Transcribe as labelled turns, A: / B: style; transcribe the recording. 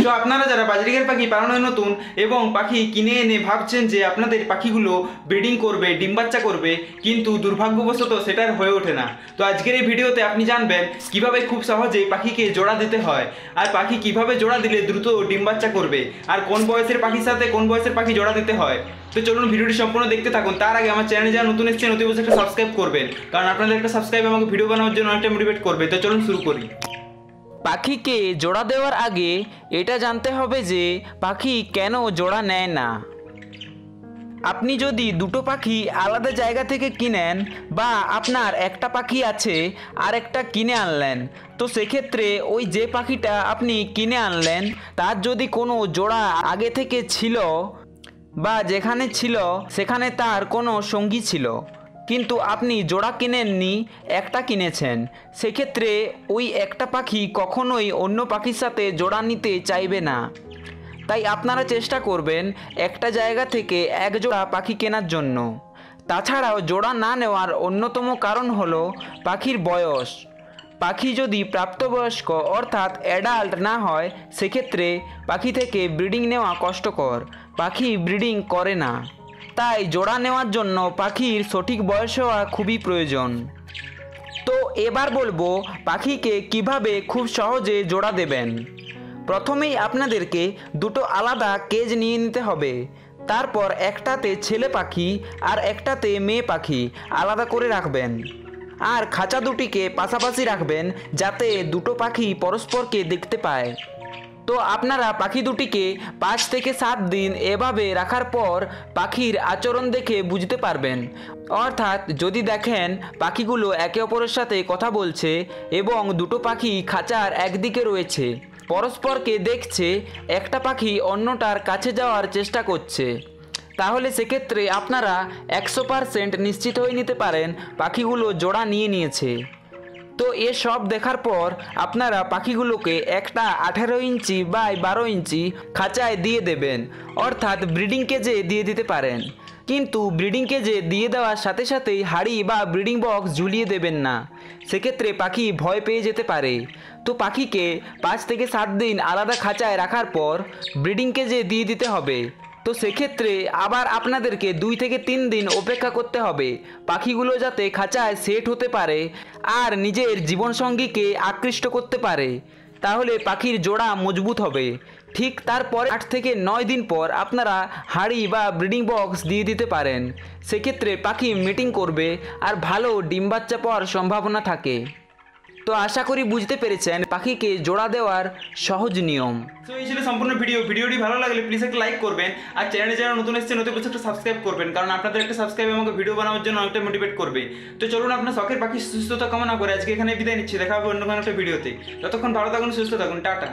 A: তো আপনারা যারা বাজরিকার পাখি পালনে নতুন এবং পাখি কিনে এনে ভাবছেন যে আপনাদের পাখিগুলো ব্রিডিং করবে, ডিম বাচ্চা করবে, কিন্তু দুর্ভাগ্যবশত সেটার হয়ে ওঠে না। তো আজকের এই ভিডিওতে আপনি জানবেন কিভাবে খুব সহজেই পাখিকে জোড়া দিতে হয়, আর পাখি কিভাবে জোড়া দিলে দ্রুত ডিম বাচ্চা করবে, আর কোন বয়সের পাখির সাথে কোন বয়সের পাখি জোড়া দিতে হয়। তো চলুন ভিডিওটি সম্পূর্ণ দেখতে থাকুন। তার আগে আমার চ্যানেলে যারা নতুন এসেছেন অতি অবশ্যই একটা সাবস্ক্রাইব করবেন, কারণ আপনাদের একটা সাবস্ক্রাইব আমাকে ভিডিও বানানোর জন্য অনেকটা মোটিভেট করবে। তো চলুন শুরু করি।
B: পাখিকে জোড়া দেওয়ার আগে এটা জানতে হবে যে পাখি কেন জোড়া নেয় না। আপনি যদি দুটো পাখি আলাদা জায়গা থেকে কিনেন বা আপনার একটা পাখি আছে আর একটা কিনে আনলেন, তো সেক্ষেত্রে ওই যে পাখিটা আপনি কিনে আনলেন তার যদি কোনো জোড়া আগে থেকে ছিল বা যেখানে ছিল সেখানে তার কোনো সঙ্গী ছিল, কিন্তু আপনি জোড়া কিনেননি, একটা কিনেছেন, সেক্ষেত্রে ওই একটা পাখি কখনোই অন্য পাখির সাথে জোড়া নিতে চাইবে না। তাই আপনারা চেষ্টা করবেন একটা জায়গা থেকে এক জোড়া পাখি কেনার জন্য। তাছাড়াও জোড়া না নেওয়ার অন্যতম কারণ হলো পাখির বয়স। পাখি যদি প্রাপ্তবয়স্ক অর্থাৎ অ্যাডাল্ট না হয় সেক্ষেত্রে পাখি থেকে ব্রিডিং নেওয়া কষ্টকর, পাখি ব্রিডিং করে না। তাই জোড়া নেওয়ার জন্য পাখির সঠিক বয়স হওয়া খুবই প্রয়োজন। তো এবার বলবো পাখিকে কিভাবে খুব সহজে জোড়া দেবেন। প্রথমেই আপনাদেরকে দুটো আলাদা কেজ নিয়ে নিতে হবে। তারপর একটাতে ছেলে পাখি আর একটাতে মেয়ে পাখি আলাদা করে রাখবেন, আর খাঁচা দুটিকে পাশাপাশি রাখবেন যাতে দুটো পাখি পরস্পরকে দেখতে পায়। তো আপনারা পাখি দুটিকে 5 থেকে 7 দিন এভাবে রাখার পর পাখির আচরণ দেখে বুঝতে পারবেন। অর্থাৎ যদি দেখেন পাখিগুলো একে অপরের সাথে কথা বলছে এবং দুটো পাখি খাঁচার একদিকে রয়েছে, পরস্পরকে দেখছে, একটা পাখি অন্যটার কাছে যাওয়ার চেষ্টা করছে, তাহলে সেক্ষেত্রে আপনারা 100% নিশ্চিত হয়ে নিতে পারেন পাখিগুলো জোড়া নিয়ে নিয়েছে। তো এসব দেখার পর আপনারা পাখিগুলোকে একটা 18 ইঞ্চি বাই 12 ইঞ্চি খাঁচায় দিয়ে দেবেন, অর্থাৎ ব্রিডিং কেজে দিয়ে দিতে পারেন। কিন্তু ব্রিডিং কেজে দিয়ে দেওয়ার সাথে সাথেই হাড়ি বা ব্রিডিং বক্স ঝুলিয়ে দেবেন না, সেক্ষেত্রে পাখি ভয় পেয়ে যেতে পারে। তো পাখিকে 5 থেকে 7 দিন আলাদা খাঁচায় রাখার পর ব্রিডিং কেজে দিয়ে দিতে হবে। তো সেক্ষেত্রে আবার আপনাদেরকে 2 থেকে 3 দিন অপেক্ষা করতে হবে পাখিগুলো যাতে খাঁচায় সেট হতে পারে আর নিজের জীবনসঙ্গীকে আকৃষ্ট করতে পারে, তাহলে পাখির জোড়া মজবুত হবে। ঠিক তারপরে 8 থেকে 9 দিন পর আপনারা হাড়ি বা ব্রিডিং বক্স দিয়ে দিতে পারেন, সেক্ষেত্রে পাখি মিটিং করবে আর ভালো ডিম বাচ্চা পাওয়ার সম্ভাবনা থাকে। তো আশা করি বুঝতে পেরেছেন পাখিকে জোড়া দেওয়ার সহজ নিয়ম।
A: তো এই ছিল সম্পূর্ণ ভিডিওটি ভালো লাগলে প্লিজ একটা লাইক করবেন, আর চ্যানেলে যারা নতুন এসেছেন অতি অবশ্যই একটা সাবস্ক্রাইব করবেন, কারণ আপনাদের একটা সাবস্ক্রাইব আমাকে ভিডিও বানানোর জন্য অনেকটা মোটিভেট করবে। তো চলুন আপনার শখের পাখির সুস্থতা কামনা করে আজকে এখানে বিদায় নিচ্ছি। দেখা হবে অন্য কোনো একটা ভিডিওতে। ততক্ষণ ভালো থাকুন, সুস্থ থাকুন, টাটা।